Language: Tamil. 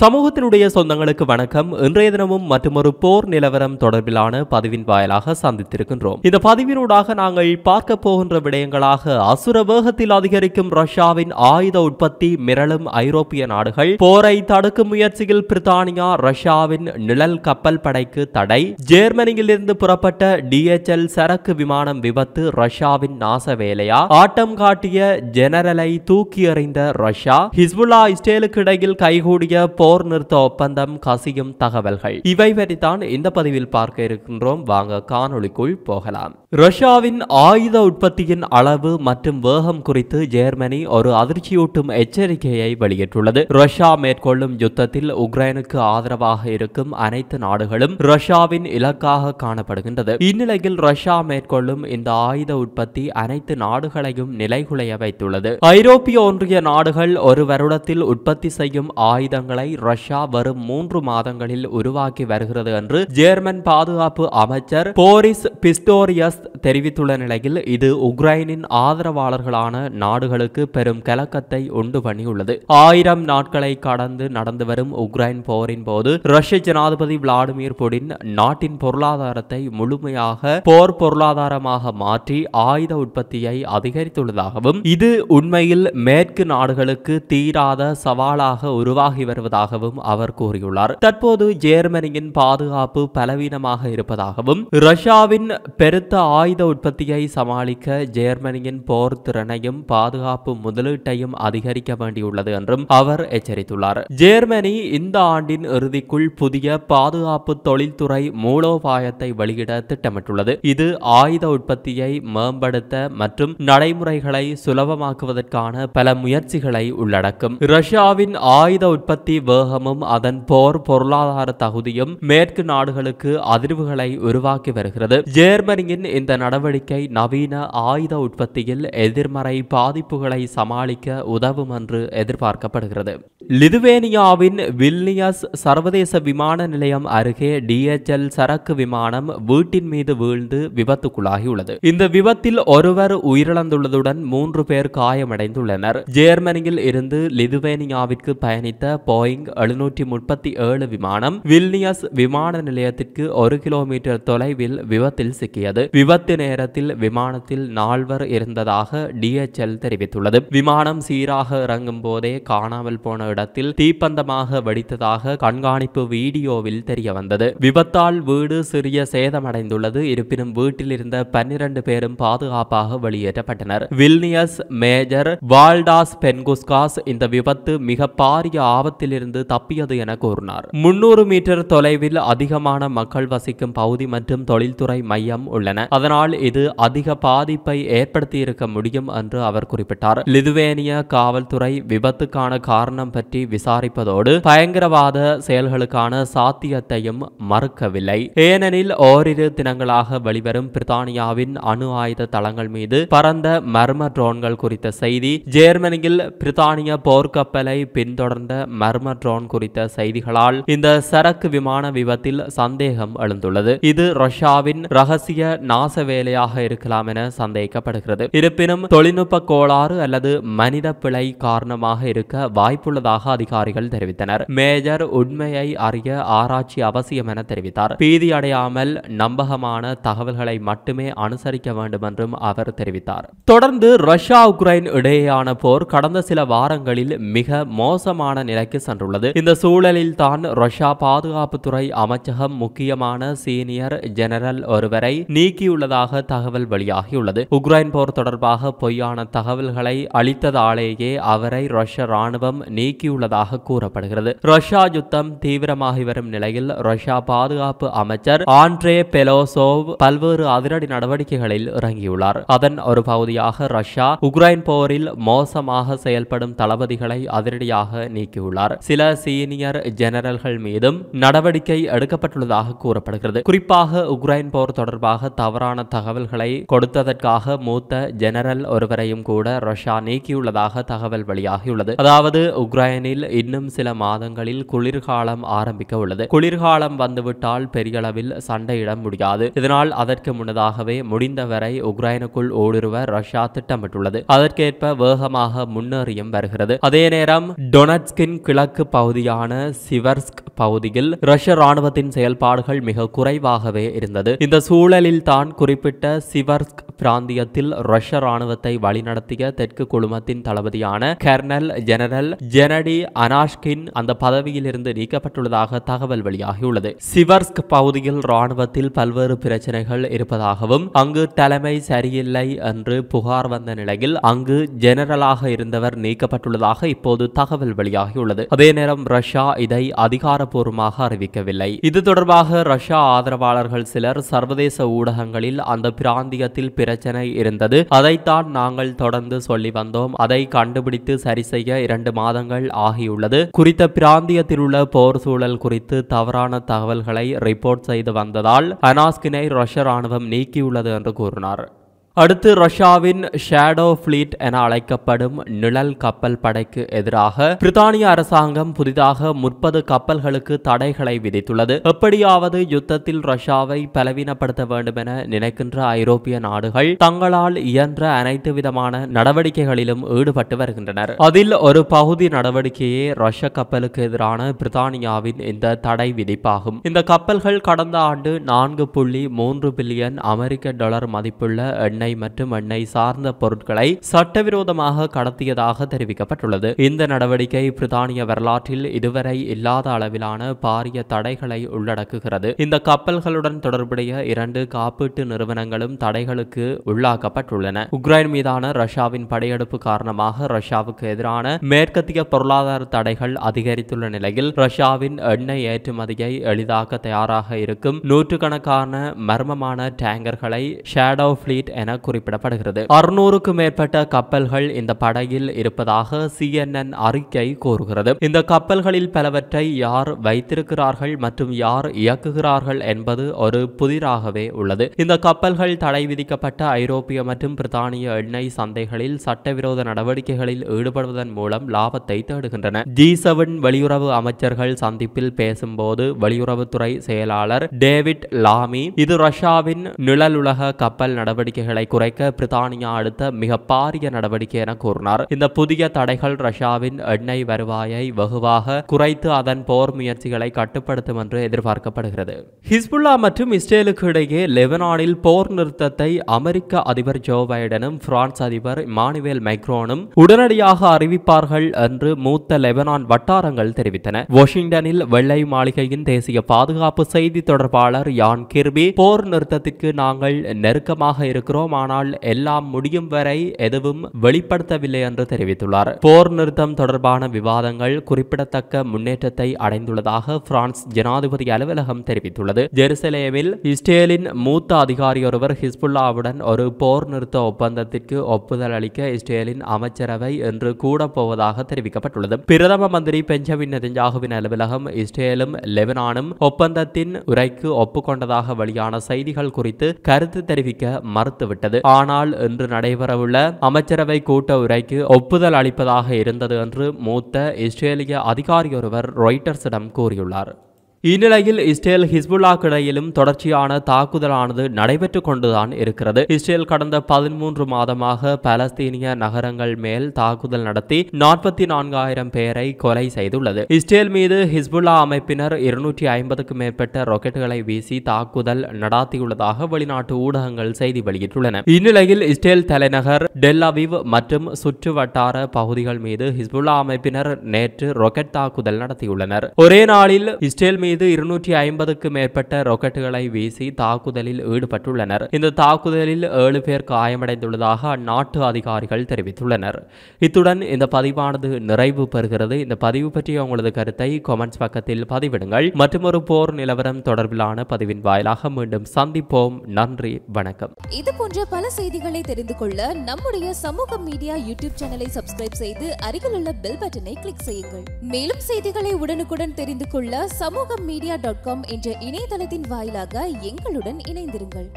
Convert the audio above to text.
சமூகத்தினுடைய சொந்தங்களுக்கு வணக்கம். இன்றைய தினமும் மற்றொரு போர் நிலவரம் தொடர்பிலான பதிவின் வாயிலாக சந்தித்திருக்கின்றோம். இந்த பதிவினூடாக நாங்கள் பார்க்க போகின்ற விடயங்களாக அசுர வேகத்தில் அதிகரிக்கும் ரஷ்யாவின் ஆயுத உற்பத்தி, மிரளும் ஐரோப்பிய நாடுகள், போரை தடுக்கும் முயற்சியில் பிரித்தானியா ரஷ்யாவின் நிழல் கப்பல் படைக்கு தடை, ஜெர்மனியிலிருந்து புறப்பட்ட DHL சரக்கு விமானம் விபத்து ரஷ்யாவின் நாச வேலையா, ஆட்டம் காட்டிய ஜெனரலை தூக்கி எறிந்த ரஷ்யா, ஹிஸ்புல்லா இஸ்ரேலுக்கு இடையில் கைகூடிய போர் நிறுத்த ஒப்பந்தம், கசியும் தகவல்கள், இவை பற்றித்தான் இந்த பதிவில் பார்க்க இருக்கின்றோம். வாங்க காணொளிக்குள் போகலாம். ரஷ்யாவின் ஆயுத உற்பத்தியின் அளவு மற்றும் வேகம் குறித்து ஜெர்மனி ஒரு அதிர்ச்சியூட்டும் எச்சரிக்கையை வெளியிட்டுள்ளது. ரஷ்யா மேற்கொள்ளும் யுத்தத்தில் உக்ரைனுக்கு ஆதரவாக இருக்கும் அனைத்து நாடுகளும் ரஷ்யாவின் இலக்காக காணப்படுகின்றது. இந்நிலையில் ரஷ்யா மேற்கொள்ளும் இந்த ஆயுத உற்பத்தி அனைத்து நாடுகளையும் நிலைகுலைய வைத்துள்ளது. ஐரோப்பிய ஒன்றிய நாடுகள் ஒரு வருடத்தில் உற்பத்தி செய்யும் ஆயுதங்களை ரஷ்யா வரும் 3 மாதங்களில் உருவாக்கி வருகிறது என்று ஜெர்மன் பாதுகாப்பு அமைச்சர் போரிஸ் பிஸ்டோரியஸ் தெரிவித்துள்ள நிலையில் இது உக்ரைனின் ஆதரவாளர்களான நாடுகளுக்கு பெரும் கலக்கத்தை உண்டு பண்ணியுள்ளது. 1000 நாட்களை கடந்து நடந்து வரும் உக்ரைன் போரின் போது ரஷ்ய ஜனாதிபதி விளாடிமிர் புடின் நாட்டின் பொருளாதாரத்தை முழுமையாக போர் பொருளாதாரமாக மாற்றி ஆயுத உற்பத்தியை அதிகரித்துள்ளதாகவும், இது உண்மையில் மேற்கு நாடுகளுக்கு தீராத சவாலாக உருவாகி வருவதாகவும் அவர் கூறியுள்ளார். தற்போது ஜெர்மனியின் பாதுகாப்பு பலவீனமாக இருப்பதாகவும், ரஷ்யாவின் பெருத்த ஆயுத உற்பத்தியை சமாளிக்க ஜெர்மனியின் போர் திறனையும் பாதுகாப்பு முதலீட்டையும் அதிகரிக்க வேண்டியுள்ளது என்றும் அவர் எச்சரித்துள்ளார். ஜெர்மனி இந்த ஆண்டின் இறுதிக்குள் புதிய பாதுகாப்பு தொழில்துறை மூலோபாயத்தை வெளியிட திட்டமிட்டுள்ளது. இது ஆயுத உற்பத்தியை மேம்படுத்த மற்றும் நடைமுறைகளை சுலபமாக்குவதற்கான பல முயற்சிகளை உள்ளடக்கும். ரஷ்யாவின் ஆயுத உற்பத்தி வேகமும் அதன் போர் பொருளாதார தகுதியும் மேற்கு நாடுகளுக்கு அதிர்வுகளை உருவாக்கி வருகிறது. ஜெர்மனியின் இந்த நடவடிக்கை நவீன ஆயுத உற்பத்தியில் எதிர்மறை பாதிப்புகளை சமாளிக்க உதவும் என்று எதிர்பார்க்கப்படுகிறது. லிதுவேனியாவின் வில்னியஸ் சர்வதேச விமான நிலையம் அருகே DHL சரக்கு விமானம் வீட்டின் மீது வீழ்ந்து விபத்துக்குள்ளாகியுள்ளது. இந்த விபத்தில் ஒருவர் உயிரிழந்துள்ளதுடன் 3 பேர் காயமடைந்துள்ளனர். ஜெர்மனியில் இருந்து லிதுவேனியாவிற்கு பயணித்த போயிங் 737 விமானம் வில்னியஸ் விமான நிலையத்திற்கு 1 கிலோமீட்டர் தொலைவில் விபத்தில் சிக்கியது. விபத்து நேரத்தில் விமானத்தில் 4 இருந்ததாக DHL தெரிவித்துள்ளது. விமானம் சீராக இறங்கும் போதே காணாமல் போன இடத்தில் தீப்பந்தமாக வெடித்ததாக கண்காணிப்பு வீடியோவில் தெரிய வந்தது. விபத்தால் வீடு சிறிய சேதமடைந்துள்ளது. இருப்பினும் வீட்டில் இருந்த 12 பேரும் பாதுகாப்பாக வெளியேற்றப்பட்டனர். வில்னியஸ் மேஜர் வால்டாஸ் பென்குஸ்காஸ் இந்த விபத்து மிக பாரிய ஆபத்திலிருந்து தப்பியது என கூறினார். 300 மீட்டர் தொலைவில் அதிகமான மக்கள் வசிக்கும் பகுதி மற்றும் தொழில்துறை மையம் உள்ளன. அதனால் இது அதிக பாதிப்பை ஏற்படுத்தி இருக்க முடியும் என்று அவர் குறிப்பிட்டார். லிதுவேனிய காவல்துறை விபத்துக்கான காரணம் பற்றி விசாரிப்பதோடு பயங்கரவாத செயல்களுக்கான சாத்தியத்தையும் மறுக்கவில்லை. ஏனெனில் ஓரிரு தினங்களாக வெளிவரும் பிரித்தானியாவின் அணு ஆயுத தளங்கள் மீது பறந்த மர்ம ட்ரோன்கள் குறித்த செய்தி, ஜெர்மனியில் பிரித்தானிய போர்க்கப்பலை பின்தொடர்ந்த மர்ம ட்ரோன் குறித்த செய்திகளால் இந்த சரக்கு விமான விபத்தில் சந்தேகம் எழுந்துள்ளது. இது ரஷ்யாவின் ரகசிய நாச வேலையாக இருக்கலாம் என சந்தேகிக்கப்படுகிறது. இருப்பினும் தொழில்நுட்ப கோளாறு அல்லது மனித பிழை காரணமாக இருக்க வாய்ப்புள்ளதாக அதிகாரிகள் தெரிவித்தனர். மேஜர் உண்மையை அறிய ஆராய்ச்சி அவசியம் என தெரிவித்தார். பீதி அடையாமல் நம்பகமான தகவல்களை மட்டுமே அனுசரிக்க வேண்டும் என்றும் அவர் தெரிவித்தார். தொடர்ந்து ரஷ்யா உக்ரைன் இடையேயான போர் கடந்த சில வாரங்களில் மிக மோசமான நிலைக்கு சென்றுள்ளது. இந்த சூழலில் தான் ரஷ்யா பாதுகாப்புத்துறை அமைச்சகம் முக்கியமான சீனியர் ஜெனரல் ஒருவரை நீக்கியுள்ளதாக தகவல் வெளியாகியுள்ளது. உக்ரைன் போர் தொடர்பாக பொய்யான தகவல்களை அளித்ததாலேயே அவரை ரஷ்ய ராணுவம் நீக்கியுள்ளதாக கூறப்படுகிறது. ரஷ்யா யுத்தம் தீவிரமாகி வரும் நிலையில் ரஷ்யா பாதுகாப்பு அமைச்சர் ஆண்ட்ரே பெலோசோவ் பல்வேறு அதிரடி நடவடிக்கைகளில் இறங்கியுள்ளார். அதன் ஒரு பகுதியாக ரஷ்யா உக்ரைன் போரில் மோசமாக செயல்படும் தளபதிகளை அதிரடியாக நீக்கியுள்ளார். சில சீனியர் ஜெனரல்கள் மீதும் நடவடிக்கை எடுக்கப்பட்டுள்ளதாக கூறப்படுகிறது. குறிப்பாக உக்ரைன் போர் தொடர்பாக தவறான தகவல்களை கொடுத்ததற்காக மூத்த ஜெனரல் ஒருவரையும் கூட ரஷ்யா நீக்கியுள்ளதாக தகவல் வெளியாகியுள்ளது. அதாவது உக்ரைனில் இன்னும் சில மாதங்களில் குளிர்காலம் ஆரம்பிக்க உள்ளது. குளிர்காலம் வந்துவிட்டால் பெரிய அளவில் சண்டையிட முடியாது. இதனால் அதற்கு முன்னதாகவே முடிந்தவரை உக்ரைனுக்குள் ஊடுருவ ரஷ்யா திட்டமிட்டுள்ளது. அதற்கேற்ப வேகமாக முன்னேறியும் வருகிறது. அதே நேரம் டொனட்ஸ்கின் கிழக்கு வடக்கு பகுதியான சிவர்ஸ்க் பகுதியில் ரஷ்ய ராணுவத்தின் செயல்பாடுகள் மிக குறைவாகவே இருந்தது. இந்த சூழலில் தான் குறிப்பிட்ட சிவர்ஸ்க் பிராந்தியத்தில் ரஷ்ய ராணுவத்தை வழிநடத்திய தெற்கு குழுமத்தின் தளபதியான கர்னல் ஜெனரல் ஜெனடி அனாஷ்கின் அந்த பதவியில் இருந்து நீக்கப்பட்டுள்ளதாக தகவல் வெளியாகியுள்ளது. சிவர்ஸ்க் பகுதியில் ராணுவத்தில் பல்வேறு பிரச்சனைகள் இருப்பதாகவும் அங்கு தலைமை சரியில்லை என்று புகார் வந்த நிலையில் அங்கு ஜெனரலாக இருந்தவர் நீக்கப்பட்டுள்ளதாக இப்போது தகவல் வெளியாகியுள்ளது. அதே நேரம் ரஷ்யா இதை அதிகாரப்பூர்வமாக அறிவிக்கவில்லை. இது தொடர்பாக ரஷ்யா ஆதரவாளர்கள் சிலர் சர்வதேச ஊடகங்களில் அந்த பிராந்தியத்தில் பிரச்சனை இருந்தது, அதைத்தான் நாங்கள் தொடர்ந்து சொல்லி வந்தோம், அதை கண்டுபிடித்து சரி செய்ய 2 மாதங்கள் ஆகியுள்ளது, குறித்த பிராந்தியத்தில் உள்ள போர் சூழல் குறித்து தவறான தகவல்களை ரிப்போர்ட் செய்து வந்ததால் அனாஸ்கினை ரஷ்ய ராணுவம் நீக்கியுள்ளது என்று கூறினார். அடுத்து ரஷ்யாவின் ஷேடோ ஃபிளீட் என அழைக்கப்படும் நிழல் கப்பல் படைக்கு எதிராக பிரித்தானிய அரசாங்கம் புதிதாக 30 கப்பல்களுக்கு தடைகளை விதித்துள்ளது. எப்படியாவது யுத்தத்தில் ரஷ்யாவை பலவீனப்படுத்த வேண்டும் என நினைக்கின்ற ஐரோப்பிய நாடுகள் தங்களால் இயன்ற அனைத்து விதமான நடவடிக்கைகளிலும் ஈடுபட்டு வருகின்றனர். அதில் ஒரு பகுதி நடவடிக்கையே ரஷ்ய கப்பலுக்கு எதிரான பிரித்தானியாவின் இந்த தடை விதிப்பாகும். இந்த கப்பல்கள் கடந்த ஆண்டு 4.3 பில்லியன் அமெரிக்க டாலர் மதிப்புள்ள எண்ணெய் மற்றும் எண்ணெய் சார்ந்த பொருட்களை சட்டவிரோதமாக கடத்தியதாக தெரிவிக்கப்பட்டுள்ளது. இந்த நடவடிக்கை பிரித்தானிய வரலாற்றில் இதுவரை இல்லாத அளவிலான பாரிய தடைகளை உள்ளடக்குகிறது. இந்த கப்பல்களுடன் தொடர்புடைய 2 காப்பீட்டு நிறுவனங்களும் தடைகளுக்கு உள்ளாக்கப்பட்டுள்ளன. உக்ரைன் மீதான ரஷ்யாவின் படையெடுப்பு காரணமாக ரஷ்யாவுக்கு எதிரான மேற்கத்திய பொருளாதார தடைகள் அதிகரித்துள்ள நிலையில் ரஷ்யாவின் எண்ணெய் ஏற்றுமதியை எளிதாக்க தயாராக இருக்கும் நூற்றுக்கணக்கான மர்மமான டேங்கர்களை ஷேடோ ஃபிளீட் என குறிப்பிடப்படுகிறது. 600க்கும் மேற்பட்ட கப்பல்கள் இந்த படையில் இருப்பதாக CNN அறிக்கை கூறுகிறது. இந்த கப்பல்களில் பலவற்றை யார் வைத்திருக்கிறார்கள் மற்றும் யார் இயக்குகிறார்கள் என்பது ஒரு புதிராகவே உள்ளது. இந்த கப்பல்கள் தடை விதிக்கப்பட்ட ஐரோப்பிய மற்றும் பிரித்தானிய எண்ணெய் சந்தைகளில் சட்டவிரோத நடவடிக்கைகளில் ஈடுபடுவதன் மூலம் லாபத்தை தேடுகின்றன. G7 வெளியுறவு அமைச்சர்கள் சந்திப்பில் பேசும்போது வெளியுறவுத்துறை செயலாளர் டேவிட் லாமி இது ரஷ்யாவின் நிழலுலக கப்பல் நடவடிக்கைகளை குறைக்க பிரித்தானியா அடுத்த மிக பாரிய நடவடிக்கை என கூறினார். இந்த புதிய தடைகள் ரஷ்யாவின் எண்ணெய் வருவாயை வெகுவாக குறைத்து அதன் போர் முயற்சிகளை கட்டுப்படுத்தும் என்று எதிர்பார்க்கப்படுகிறது. ஹிஸ்புல்லா மற்றும் இஸ்ரேலுக்கு இடையே லெபனானில் போர் நிறுத்தத்தை அமெரிக்க அதிபர் ஜோ பைடனும் பிரான்ஸ் அதிபர் இமானுவேல் மைக்ரோனும் உடனடியாக அறிவிப்பார்கள் என்று மூத்த லெபனான் வட்டாரங்கள் தெரிவித்தன. வாஷிங்டனில் வெள்ளை மாளிகையின் தேசிய பாதுகாப்பு செய்தி தொடர்பாளர் யான் கிர்பி போர் நிறுத்தத்திற்கு நாங்கள் நெருக்கமாக இருக்கிறோம், ஆனால் எல்லாம் முடியும் வரை எதுவும் வெளிப்படுத்தவில்லை என்று தெரிவித்துள்ளார். போர் நிறுத்தம் தொடர்பான விவாதங்கள் குறிப்பிடத்தக்க முன்னேற்றத்தை அடைந்துள்ளதாக பிரான்ஸ் ஜனாதிபதி அலுவலகம் தெரிவித்துள்ளது. ஜெருசலேமில் இஸ்ரேலின் மூத்த அதிகாரி ஒருவர் ஹிஸ்புல்லாவுடன் ஒரு போர் நிறுத்த ஒப்பந்தத்திற்கு ஒப்புதல் அளிக்க இஸ்ரேலின் அமைச்சரவை என்று கூட போவதாக தெரிவிக்கப்பட்டுள்ளது. பிரதம மந்திரி பெஞ்சமின் நெதன்யாகுவின் அலுவலகம் இஸ்ரேலும் லெபனானும் ஒப்பந்தத்தின் உரைக்கு ஒப்புக்கொண்டதாக வெளியான செய்திகள் குறித்து கருத்து தெரிவிக்க மறுத்துவிட்டது. ஆனால் இன்று நடைபெறவுள்ள அமைச்சரவை கூட்ட உரைக்கு ஒப்புதல் அளிப்பதாக இருந்தது என்று மூத்த இஸ்ரேலிய அதிகாரி ஒருவர் ராய்ட்டர்ஸிடம் கூறியுள்ளார். இந்நிலையில் இஸ்ரேல் ஹிஸ்புல்லாக்கு இடையிலும் தொடர்ச்சியான தாக்குதலானது நடைபெற்றுக் கொண்டுதான் இருக்கிறது. இஸ்ரேல் கடந்த 13 மாதமாக பாலஸ்தீனிய நகரங்கள் மேல் தாக்குதல் நடத்தி 44,000 பேரை கொலை செய்துள்ளது. இஸ்ரேல் மீது ஹிஸ்புல்லா அமைப்பினர் 250க்கும் மேற்பட்ட ராக்கெட்டுகளை வீசி தாக்குதல் நடாத்தியுள்ளதாக வெளிநாட்டு ஊடகங்கள் செய்தி வெளியிட்டுள்ளன. இந்நிலையில் இஸ்ரேல் தலைநகர் டெல் அவிவ் மற்றும் சுற்று வட்டார பகுதிகள் மீது ஹிஸ்புல்லா அமைப்பினர் நேற்று ராக்கெட் தாக்குதல் நடத்தியுள்ளனர். ஒரே நாளில் இஸ்ரேல் மீது 250க்கு மேற்பட்ட ராக்கெட்டுகளை வீசி தாக்குதலில் ஈடுபட்டுள்ளனர். இந்த தாக்குதலில் 7 பேர் காயமடைந்துள்ளதாக அந்நாட்டு அதிகாரிகள் தெரிவித்துள்ளனர். இத்துடன் இந்த பதிவானது நிறைவு பெறுகிறது. இந்த பதிவு பற்றிய உங்களது கருத்தை கமெண்ட்ஸ் பக்கத்தில் பதிவிடுங்கள். மற்றொரு போர் நிலவரம் தொடர்பிலான பதிவின் வாயிலாக மீண்டும் சந்திப்போம். நன்றி, வணக்கம். இது போன்ற பல செய்திகளை தெரிந்து கொள்ள நம்முடைய சமூக மீடியா யூடியூப் சேனலை சப்ஸ்கிரைப் செய்து அருகில் உள்ள பெல் பட்டனை கிளிக் செய்யுங்கள். மேலும் செய்திகளை உடனுக்குடன் தெரிந்து கொள்ள சமூகமீடியா.com என்ற இணையதளத்தின் வாயிலாக எங்களுடன் இணைந்திருங்கள்.